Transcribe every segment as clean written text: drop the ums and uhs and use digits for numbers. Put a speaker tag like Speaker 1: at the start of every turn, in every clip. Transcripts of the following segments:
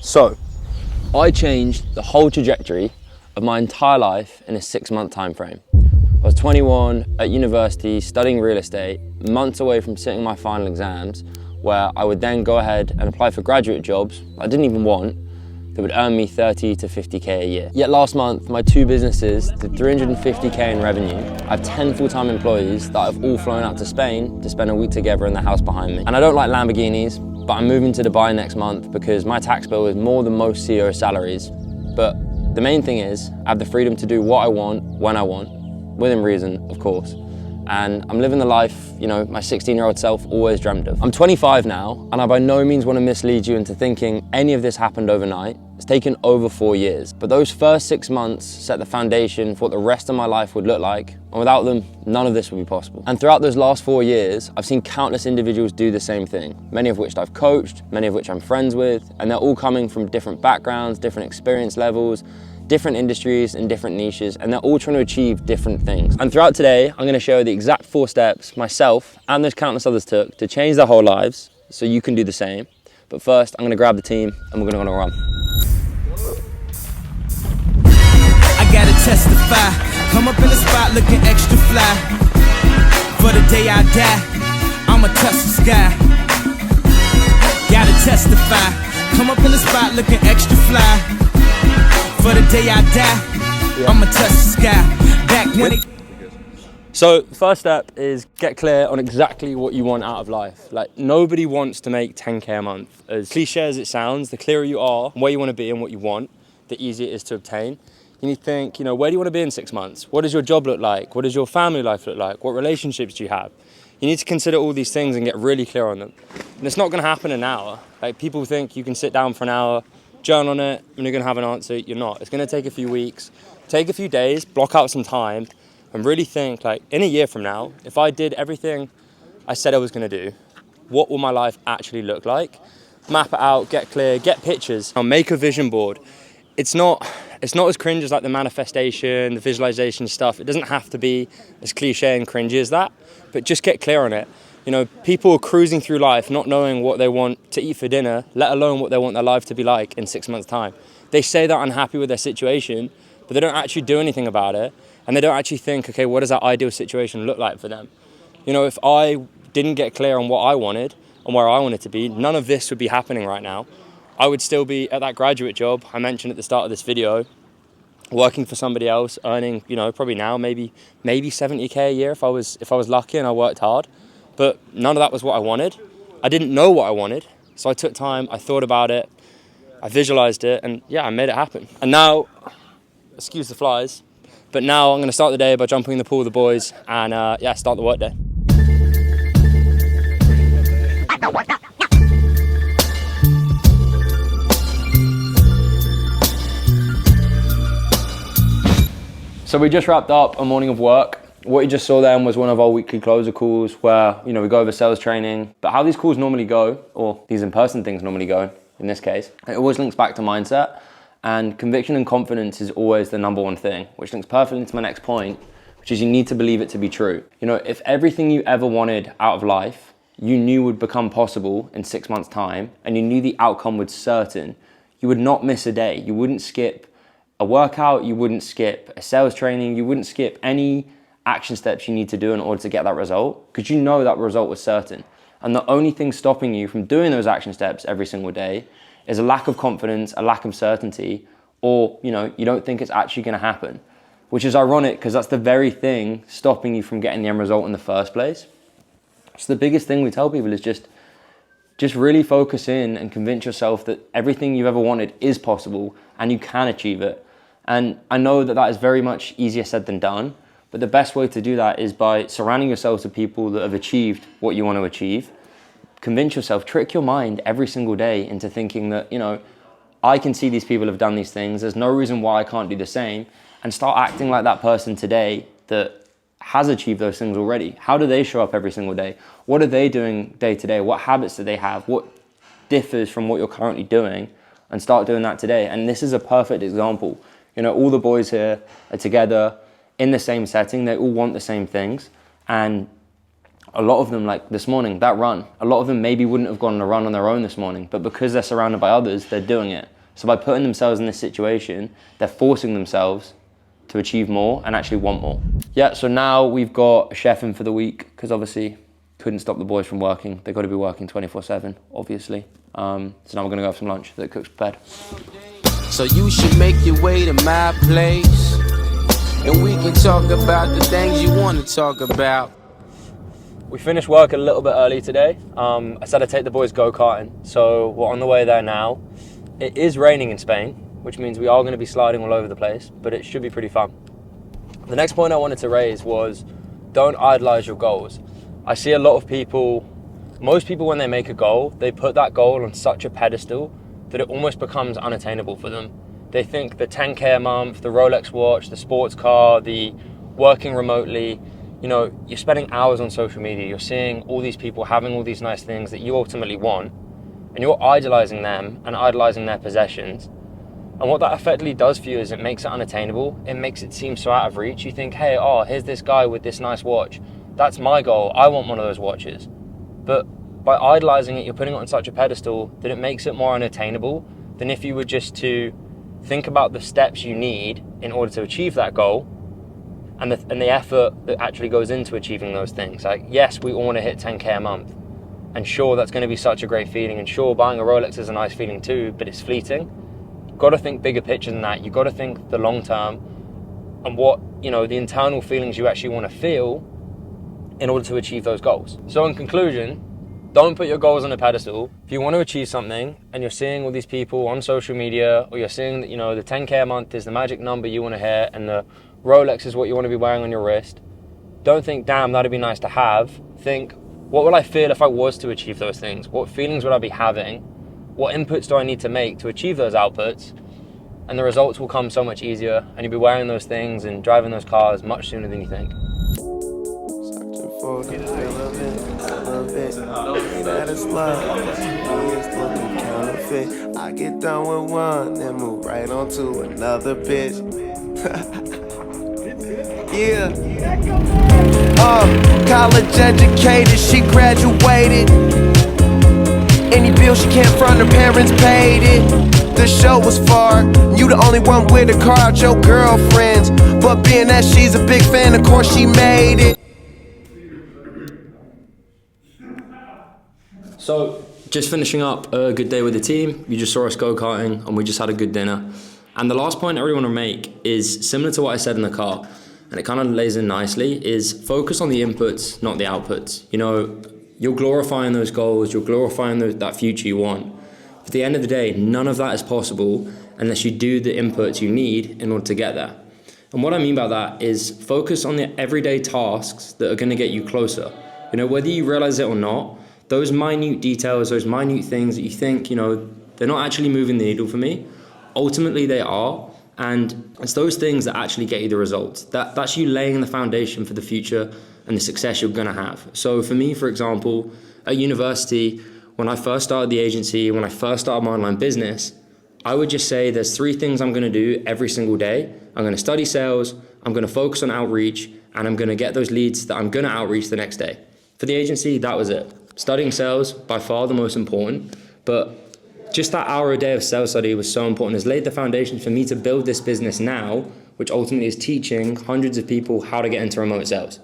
Speaker 1: So, I changed the whole trajectory of my entire life in a 6-month time frame. I was 21 at university studying real estate, months away from sitting my final exams, where I would then go ahead and apply for graduate jobs I didn't even want, that would earn me 30 to 50k a year. Yet last month, my 2 businesses did 350k in revenue. I have 10 full-time employees that have all flown out to Spain to spend a week together in the house behind me. And I don't like Lamborghinis, but I'm moving to Dubai next month because my tax bill is more than most CEO salaries. But the main thing is, I have the freedom to do what I want, when I want, within reason, of course. And I'm living the life, my 16-year-old self always dreamt of. I'm 25 now, and I by no means want to mislead you into thinking any of this happened overnight. It's taken over 4 years. But those first 6 months set the foundation for what the rest of my life would look like. And without them, none of this would be possible. And throughout those last 4 years, I've seen countless individuals do the same thing, many of which I've coached, many of which I'm friends with, and they're all coming from different backgrounds, different experience levels, different industries and different niches, and they're all trying to achieve different things. And throughout today, I'm gonna show you the exact 4 steps myself and those countless others took to change their whole lives so you can do the same. But first, I'm gonna grab the team and we're gonna go on a run.
Speaker 2: I gotta testify, come up in the spot looking extra fly. For the day I die, I'ma touch the sky. Gotta testify, come up in the spot looking extra fly. For the day I die, I'ma touch the sky. Back when it...
Speaker 1: So first step is get clear on exactly what you want out of life. Like, nobody wants to make 10k a month. As cliche as it sounds, the clearer you are where you want to be and what you want, the easier it is to obtain. You need to think, where do you want to be in 6 months? What does your job look like? What does your family life look like? What relationships do you have? You need to consider all these things and get really clear on them. And it's not going to happen in an hour. Like, people think you can sit down for an hour, journal on it, and you're going to have an answer. You're not. It's going to take a few weeks, take a few days, block out some time, and really think, like, in a year from now, if I did everything I said I was going to do, what will my life actually look like? Map it out, get clear, get pictures, and make a vision board. It's not as cringe as like the manifestation, the visualization stuff. It doesn't have to be as cliche and cringy as that, but just get clear on it. People are cruising through life not knowing what they want to eat for dinner, let alone what they want their life to be like in 6 months' time. They say they're unhappy with their situation, but they don't actually do anything about it. And they don't actually think, okay, what does that ideal situation look like for them? If I didn't get clear on what I wanted and where I wanted to be, none of this would be happening right now. I would still be at that graduate job I mentioned at the start of this video, working for somebody else, earning, probably now maybe 70k a year if I was lucky and I worked hard. But none of that was what I wanted. I didn't know what I wanted, so I took time, I thought about it, I visualized it, and yeah, I made it happen. And now, excuse the flies, but now I'm gonna start the day by jumping in the pool with the boys and start the work day. So we just wrapped up a morning of work. What you just saw then was one of our weekly closer calls where, we go over sales training. But how these calls normally go, or these in-person things normally go, in this case, it always links back to mindset. And conviction and confidence is always the number one thing, which links perfectly into my next point, which is you need to believe it to be true. If everything you ever wanted out of life, you knew would become possible in 6 months' time, and you knew the outcome was certain, you would not miss a day. You wouldn't skip a workout, you wouldn't skip a sales training, you wouldn't skip any action steps you need to do in order to get that result, because you know that result was certain. And the only thing stopping you from doing those action steps every single day is a lack of confidence, a lack of certainty, or you don't think it's actually going to happen, which is ironic because that's the very thing stopping you from getting the end result in the first place. So the biggest thing we tell people is just really focus in and convince yourself that everything you've ever wanted is possible and you can achieve it. And I know that is very much easier said than done, but the best way to do that is by surrounding yourself with people that have achieved what you want to achieve. Convince yourself, trick your mind every single day into thinking that, I can see these people have done these things. There's no reason why I can't do the same. And start acting like that person today that has achieved those things already. How do they show up every single day? What are they doing day to day? What habits do they have? What differs from what you're currently doing? And start doing that today. And this is a perfect example. All the boys here are together in the same setting. They all want the same things. And a lot of them, like this morning, that run, a lot of them maybe wouldn't have gone on a run on their own this morning, but because they're surrounded by others, they're doing it. So by putting themselves in this situation, they're forcing themselves to achieve more and actually want more. Yeah, so now we've got a chef in for the week, because obviously couldn't stop the boys from working. They've got to be working 24/7, obviously. So now we're gonna go have some lunch that Cook's prepared.
Speaker 3: So you should make your way to my place, and we can talk about the things you want to talk about.
Speaker 1: We finished work a little bit early today. I said I'd take the boys go-karting, so we're on the way there now. It is raining in Spain, which means we are going to be sliding all over the place, but it should be pretty fun. The next point I wanted to raise was, don't idolize your goals. I see a lot of people, most people when they make a goal, they put that goal on such a pedestal that it almost becomes unattainable for them. They think the 10K a month, the Rolex watch, the sports car, the working remotely, you know, you're spending hours on social media, you're seeing all these people having all these nice things that you ultimately want, and you're idolizing them and idolizing their possessions. And what that effectively does for you is it makes it unattainable. It makes it seem so out of reach. You think, hey, oh, here's this guy with this nice watch. That's my goal. I want one of those watches. But by idolizing it, you're putting it on such a pedestal that it makes it more unattainable than if you were just to think about the steps you need in order to achieve that goal and the effort that actually goes into achieving those things. Like, yes, we all want to hit 10K a month. And sure, that's going to be such a great feeling. And sure, buying a Rolex is a nice feeling too, but it's fleeting. You've got to think bigger picture than that. You've got to think the long term and what, you know, the internal feelings you actually want to feel in order to achieve those goals. So in conclusion, don't put your goals on a pedestal. If you want to achieve something and you're seeing all these people on social media, or you're seeing that, you know, the 10K a month is the magic number you want to hit and the Rolex is what you want to be wearing on your wrist, don't think, damn, that'd be nice to have. Think, what would I feel if I was to achieve those things? What feelings would I be having? What inputs do I need to make to achieve those outputs? And the results will come so much easier, and you'll be wearing those things and driving those cars much sooner than you think.
Speaker 4: I get done with one and move right on to another bitch. Yeah. College educated, she graduated. Any bill she can't front, her parents paid it. The show was far, you the only one with a car out your girlfriends. But being that she's a big fan, of course she made it.
Speaker 1: So, just finishing up a good day with the team. You just saw us go-karting and we just had a good dinner. And the last point I really want to make is similar to what I said in the car, and it kind of lays in nicely, is focus on the inputs, not the outputs. You know, you're glorifying those goals, you're glorifying that future you want. At the end of the day, none of that is possible unless you do the inputs you need in order to get there. And what I mean by that is focus on the everyday tasks that are going to get you closer. You know, whether you realize it or not, those minute details, those minute things that you think, you know, they're not actually moving the needle for me, ultimately they are. And it's those things that actually get you the results. That's you laying the foundation for the future and the success you're going to have. So for me, for example, at university, when I first started the agency, when I first started my online business, I would just say there's 3 things I'm going to do every single day. I'm going to study sales, I'm going to focus on outreach, and I'm going to get those leads that I'm going to outreach the next day. For the agency, that was it. Studying sales, by far the most important, but just that hour a day of sales study was so important. It's laid the foundation for me to build this business now, which ultimately is teaching hundreds of people how to get into remote sales.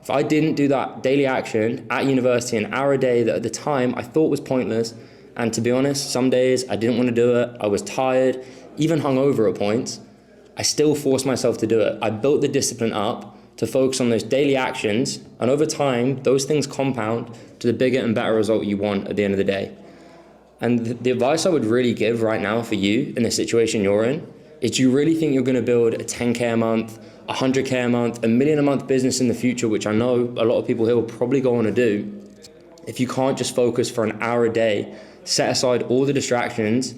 Speaker 1: If I didn't do that daily action at university, an hour a day that at the time I thought was pointless, and to be honest, some days I didn't want to do it, I was tired, even hungover at points, I still forced myself to do it. I built the discipline up to focus on those daily actions, and over time, those things compound to the bigger and better result you want at the end of the day. And the advice I would really give right now for you in the situation you're in is, do you really think you're going to build a 10K a month, 100K a month, $1 million a month business in the future, which I know a lot of people here will probably go on to do, if you can't just focus for an hour a day, set aside all the distractions,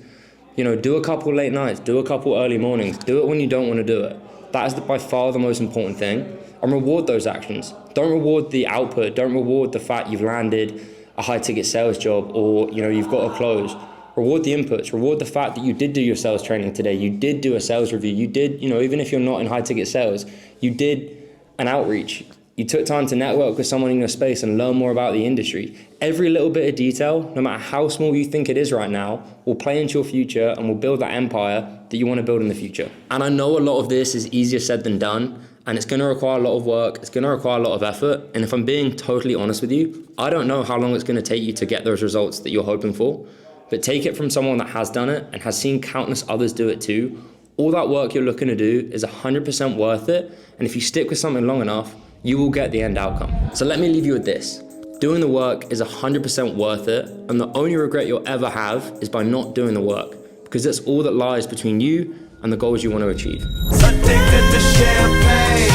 Speaker 1: you know, do a couple late nights, do a couple early mornings, do it when you don't want to do it. That is by far the most important thing. And reward those actions. Don't reward the output. Don't reward the fact you've landed a high ticket sales job, or, you know, you've got a close. Reward the inputs. Reward the fact that you did do your sales training today. You did do a sales review. You did, you know, even if you're not in high ticket sales, you did an outreach. You took time to network with someone in your space and learn more about the industry. Every little bit of detail, no matter how small you think it is right now, will play into your future and will build that empire that you want to build in the future. And I know a lot of this is easier said than done, and it's going to require a lot of work, it's going to require a lot of effort, and if I'm being totally honest with you, I don't know how long it's going to take you to get those results that you're hoping for, but take it from someone that has done it and has seen countless others do it too. All that work you're looking to do is 100% worth it, and if you stick with something long enough, you will get the end outcome. So let me leave you with this. Doing the work is 100% worth it, and the only regret you'll ever have is by not doing the work, because that's all that lies between you and the goals you want to achieve.
Speaker 4: Addicted to champagne.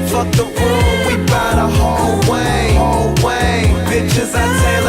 Speaker 4: Fuck the room, we buy the whole way. Bitches, I tailor